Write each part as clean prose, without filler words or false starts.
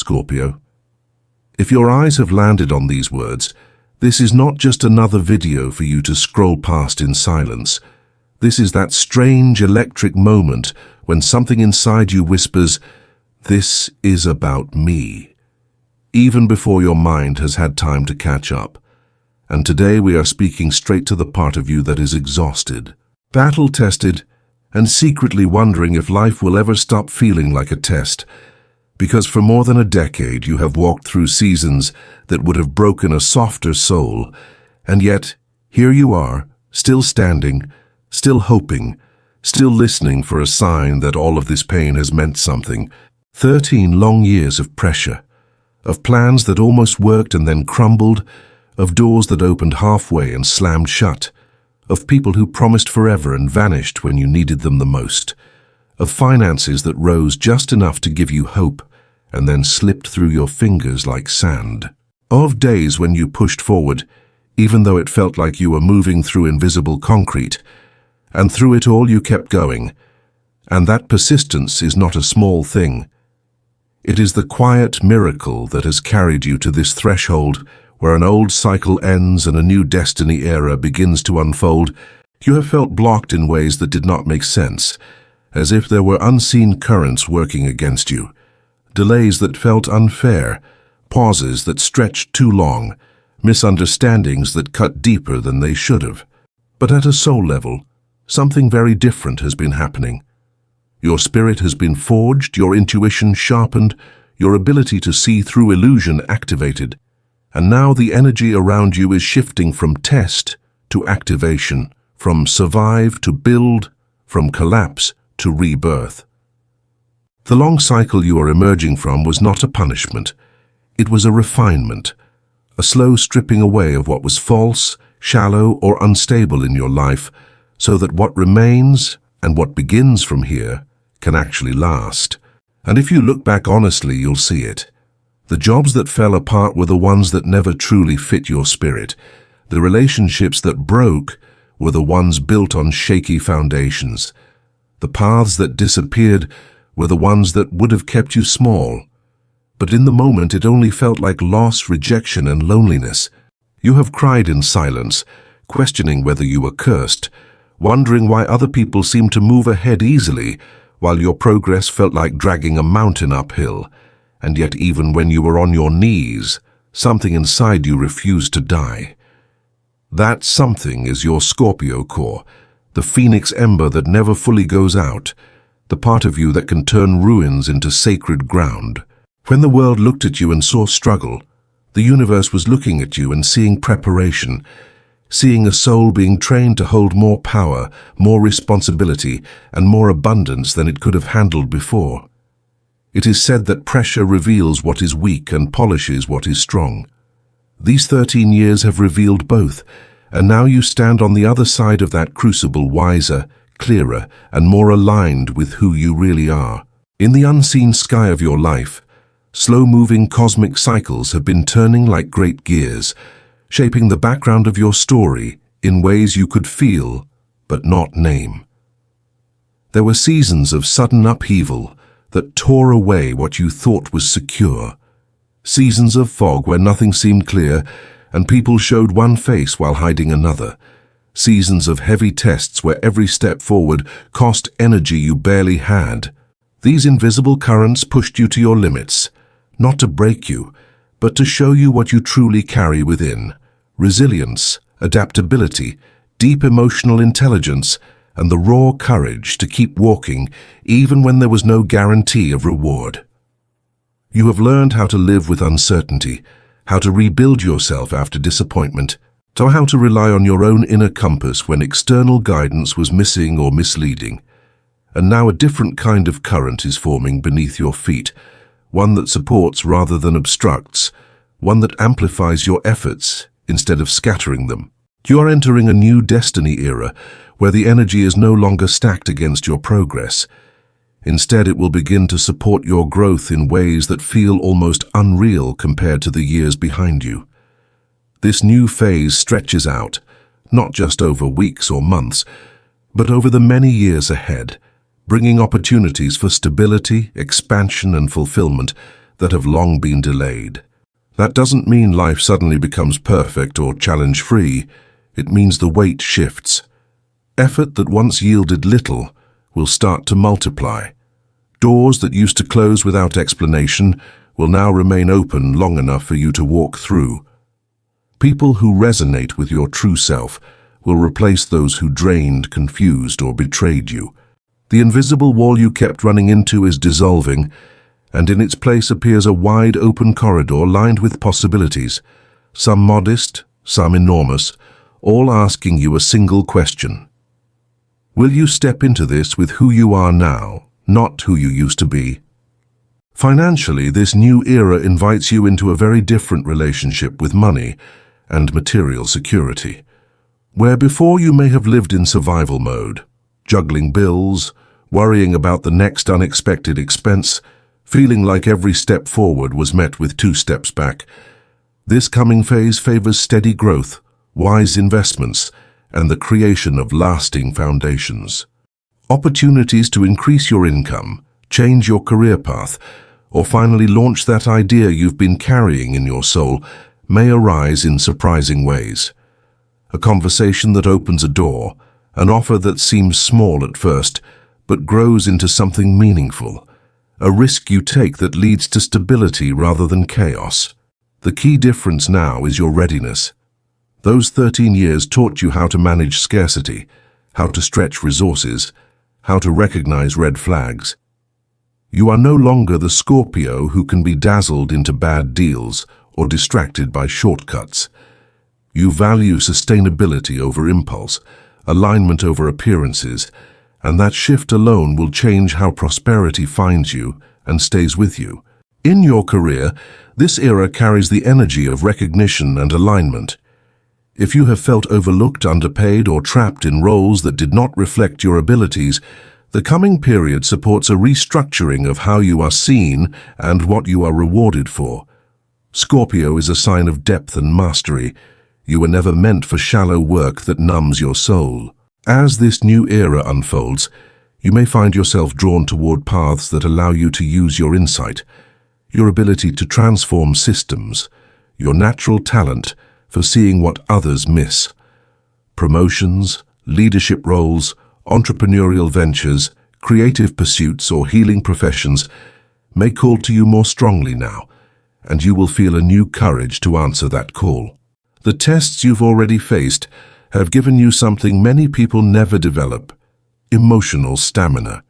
Scorpio. If your eyes have landed on these words, this is not just another video for you to scroll past in silence. This is that strange electric moment when something inside you whispers, "This is about me," even before your mind has had time to catch up. And today we are speaking straight to the part of you that is exhausted, battle-tested, and secretly wondering if life will ever stop feeling like a test. Because for more than a decade you have walked through seasons that would have broken a softer soul, and yet here you are, still standing, still hoping, still listening for a sign that all of this pain has meant something. 13 long years of pressure, of plans that almost worked and then crumbled, of doors that opened halfway and slammed shut, of people who promised forever and vanished when you needed them the most, of finances that rose just enough to give you hope and then slipped through your fingers like sand, of days when you pushed forward, even though it felt like you were moving through invisible concrete, and through it all you kept going. And that persistence is not a small thing. It is the quiet miracle that has carried you to this threshold where an old cycle ends and a new destiny era begins to unfold. You have felt blocked in ways that did not make sense, as if there were unseen currents working against you, delays that felt unfair, pauses that stretched too long, misunderstandings that cut deeper than they should have. But at a soul level, something very different has been happening. Your spirit has been forged, your intuition sharpened, your ability to see through illusion activated. And now the energy around you is shifting from test to activation, from survive to build, from collapse to rebirth. The long cycle you are emerging from was not a punishment. It was a refinement, a slow stripping away of what was false, shallow, or unstable in your life, so that what remains and what begins from here can actually last. And if you look back honestly, you'll see it. The jobs that fell apart were the ones that never truly fit your spirit. The relationships that broke were the ones built on shaky foundations. The paths that disappeared were the ones that would have kept you small. But in the moment it only felt like loss, rejection, and loneliness. You have cried in silence, questioning whether you were cursed, wondering why other people seemed to move ahead easily, while your progress felt like dragging a mountain uphill. And yet even when you were on your knees, something inside you refused to die. That something is your Scorpio core, the phoenix ember that never fully goes out, the part of you that can turn ruins into sacred ground. When the world looked at you and saw struggle, the universe was looking at you and seeing preparation, seeing a soul being trained to hold more power, more responsibility, and more abundance than it could have handled before. It is said that pressure reveals what is weak and polishes what is strong. These 13 years have revealed both, and now you stand on the other side of that crucible wiser, clearer, and more aligned with who you really are. In the unseen sky of your life, slow-moving cosmic cycles have been turning like great gears, shaping the background of your story in ways you could feel but not name. There were seasons of sudden upheaval that tore away what you thought was secure. Seasons of fog where nothing seemed clear and people showed one face while hiding another. Seasons of heavy tests where every step forward cost energy you barely had. These invisible currents pushed you to your limits, not to break you, but to show you what you truly carry within: resilience, adaptability, deep emotional intelligence, and the raw courage to keep walking even when there was no guarantee of reward. You have learned how to live with uncertainty, how to rebuild yourself after disappointment, so how to rely on your own inner compass when external guidance was missing or misleading. And now a different kind of current is forming beneath your feet, one that supports rather than obstructs, one that amplifies your efforts instead of scattering them. You are entering a new destiny era where the energy is no longer stacked against your progress. Instead, it will begin to support your growth in ways that feel almost unreal compared to the years behind you. This new phase stretches out, not just over weeks or months, but over the many years ahead, bringing opportunities for stability, expansion, and fulfillment that have long been delayed. That doesn't mean life suddenly becomes perfect or challenge-free. It means the weight shifts. Effort that once yielded little will start to multiply. Doors that used to close without explanation will now remain open long enough for you to walk through. People who resonate with your true self will replace those who drained, confused, or betrayed you. The invisible wall you kept running into is dissolving, and in its place appears a wide open corridor lined with possibilities, some modest, some enormous, all asking you a single question. Will you step into this with who you are now, not who you used to be? Financially, this new era invites you into a very different relationship with money and material security. Where before you may have lived in survival mode, juggling bills, worrying about the next unexpected expense, feeling like every step forward was met with 2 steps back, this coming phase favors steady growth, wise investments, and the creation of lasting foundations. Opportunities to increase your income, change your career path, or finally launch that idea you've been carrying in your soul may arise in surprising ways. A conversation that opens a door, an offer that seems small at first, but grows into something meaningful, a risk you take that leads to stability rather than chaos. The key difference now is your readiness. Those 13 years taught you how to manage scarcity, how to stretch resources, how to recognize red flags. You are no longer the Scorpio who can be dazzled into bad deals or distracted by shortcuts. You value sustainability over impulse, alignment over appearances, and that shift alone will change how prosperity finds you and stays with you. In your career, this era carries the energy of recognition and alignment. If you have felt overlooked, underpaid, or trapped in roles that did not reflect your abilities, the coming period supports a restructuring of how you are seen and what you are rewarded for. Scorpio is a sign of depth and mastery. You were never meant for shallow work that numbs your soul. As this new era unfolds, you may find yourself drawn toward paths that allow you to use your insight, your ability to transform systems, your natural talent for seeing what others miss. Promotions, leadership roles, entrepreneurial ventures, creative pursuits, or healing professions may call to you more strongly now, and you will feel a new courage to answer that call. The tests you've already faced have given you something many people never develop: emotional stamina.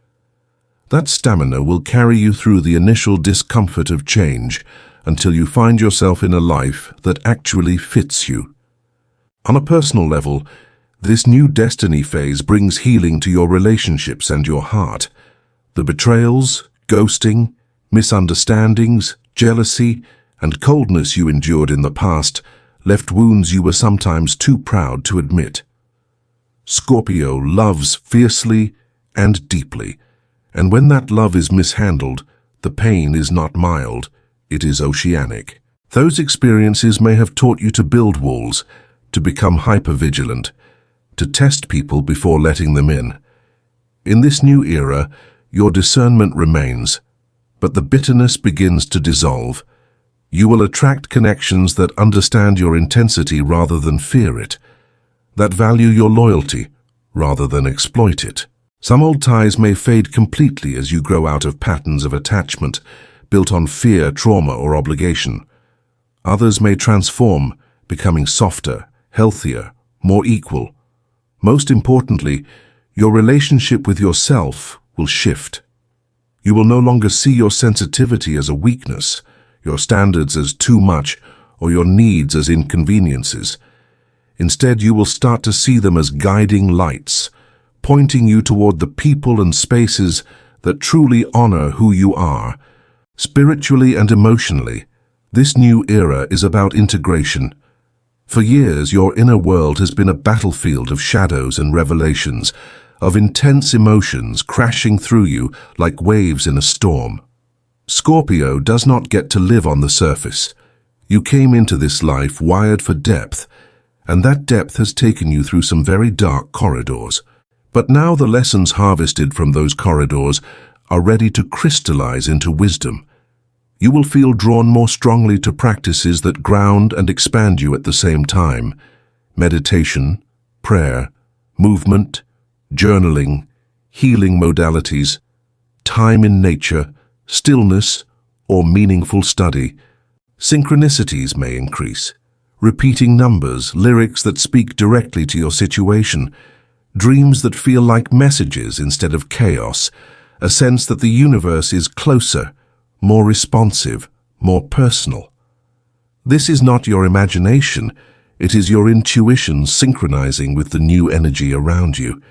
That stamina will carry you through the initial discomfort of change until you find yourself in a life that actually fits you. On a personal level, this new destiny phase brings healing to your relationships and your heart. The betrayals, ghosting, misunderstandings, jealousy, and coldness you endured in the past left wounds you were sometimes too proud to admit. Scorpio loves fiercely and deeply, and when that love is mishandled, the pain is not mild, it is oceanic. Those experiences may have taught you to build walls, to become hypervigilant, to test people before letting them in. In this new era, your discernment remains, but the bitterness begins to dissolve. You will attract connections that understand your intensity rather than fear it, that value your loyalty rather than exploit it. Some old ties may fade completely as you grow out of patterns of attachment built on fear, trauma, or obligation. Others may transform, becoming softer, healthier, more equal. Most importantly, your relationship with yourself will shift. You will no longer see your sensitivity as a weakness, your standards as too much, or your needs as inconveniences. Instead, you will start to see them as guiding lights, pointing you toward the people and spaces that truly honor who you are. Spiritually and emotionally, this new era is about integration. For years, your inner world has been a battlefield of shadows and revelations, of intense emotions crashing through you like waves in a storm. Scorpio does not get to live on the surface. You came into this life wired for depth, and that depth has taken you through some very dark corridors. But now the lessons harvested from those corridors are ready to crystallize into wisdom. You will feel drawn more strongly to practices that ground and expand you at the same time. Meditation, prayer, movement, journaling, healing modalities, time in nature, stillness, or meaningful study. Synchronicities may increase. Repeating numbers, lyrics that speak directly to your situation, dreams that feel like messages instead of chaos, a sense that the universe is closer, more responsive, more personal. This is not your imagination, it is your intuition synchronizing with the new energy around you.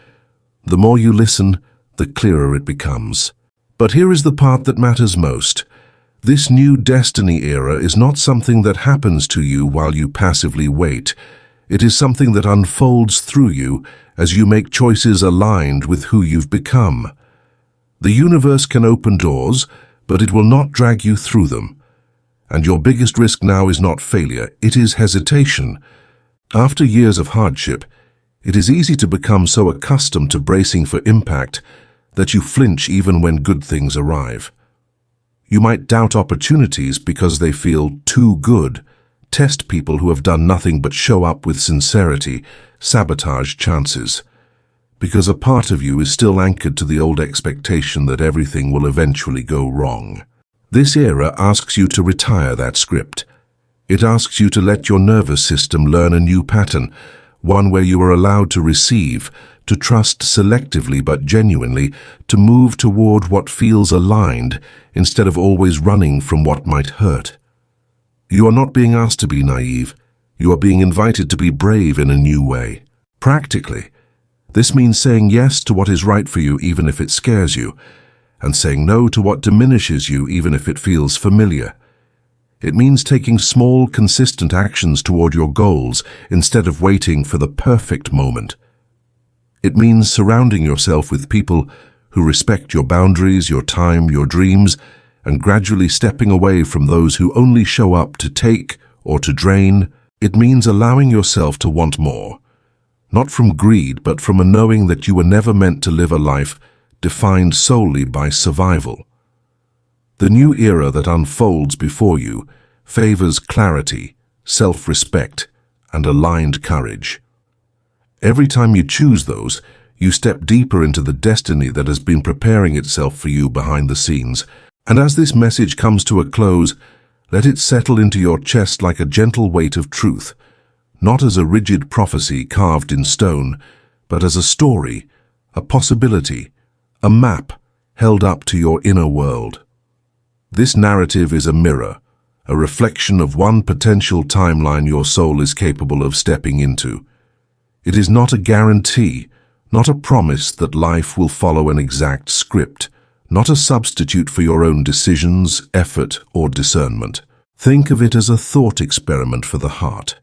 The more you listen, the clearer it becomes. But here is the part that matters most. This new destiny era is not something that happens to you while you passively wait. It is something that unfolds through you as you make choices aligned with who you've become. The universe can open doors, but it will not drag you through them. And your biggest risk now is not failure, it is hesitation. After years of hardship, it is easy to become so accustomed to bracing for impact that you flinch even when good things arrive. You might doubt opportunities because they feel too good, test people who have done nothing but show up with sincerity, sabotage chances. Because a part of you is still anchored to the old expectation that everything will eventually go wrong. This era asks you to retire that script. It asks you to let your nervous system learn a new pattern, one where you are allowed to receive, to trust selectively but genuinely, to move toward what feels aligned instead of always running from what might hurt. You are not being asked to be naive. You are being invited to be brave in a new way. Practically, this means saying yes to what is right for you even if it scares you, and saying no to what diminishes you even if it feels familiar. It means taking small, consistent actions toward your goals instead of waiting for the perfect moment. It means surrounding yourself with people who respect your boundaries, your time, your dreams, and gradually stepping away from those who only show up to take or to drain. It means allowing yourself to want more, not from greed, but from a knowing that you were never meant to live a life defined solely by survival. The new era that unfolds before you favors clarity, self-respect, and aligned courage. Every time you choose those, you step deeper into the destiny that has been preparing itself for you behind the scenes. And as this message comes to a close, let it settle into your chest like a gentle weight of truth, not as a rigid prophecy carved in stone, but as a story, a possibility, a map held up to your inner world. This narrative is a mirror, a reflection of one potential timeline your soul is capable of stepping into. It is not a guarantee, not a promise that life will follow an exact script, not a substitute for your own decisions, effort, or discernment. Think of it as a thought experiment for the heart,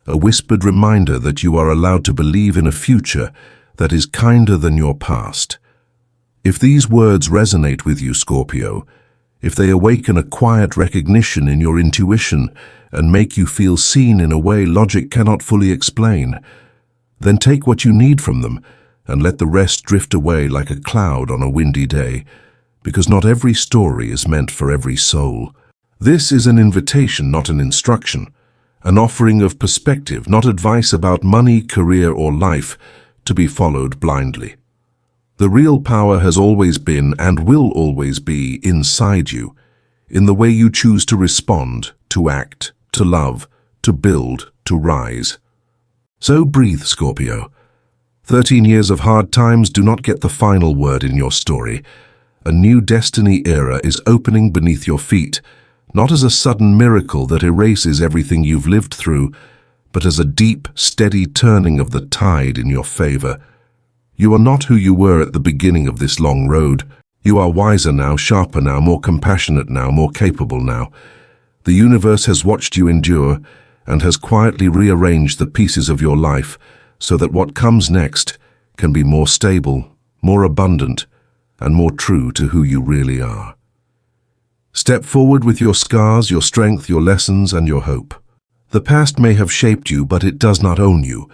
a whispered reminder that you are allowed to believe in a future that is kinder than your past. If these words resonate with you, Scorpio, if they awaken a quiet recognition in your intuition and make you feel seen in a way logic cannot fully explain, then take what you need from them and let the rest drift away like a cloud on a windy day, because not every story is meant for every soul. This is an invitation, not an instruction, an offering of perspective, not advice about money, career, or life to be followed blindly. The real power has always been and will always be inside you, in the way you choose to respond, to act, to love, to build, to rise. So breathe, Scorpio. 13 years of hard times do not get the final word in your story. A new destiny era is opening beneath your feet, not as a sudden miracle that erases everything you've lived through, but as a deep, steady turning of the tide in your favor. You are not who you were at the beginning of this long road. You are wiser now, sharper now, more compassionate now, more capable now. The universe has watched you endure and has quietly rearranged the pieces of your life so that what comes next can be more stable, more abundant, and more true to who you really are. Step forward with your scars, your strength, your lessons, and your hope. The past may have shaped you, but it does not own you.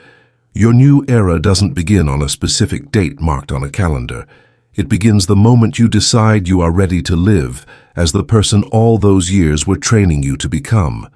Your new era doesn't begin on a specific date marked on a calendar. It begins the moment you decide you are ready to live as the person all those years were training you to become.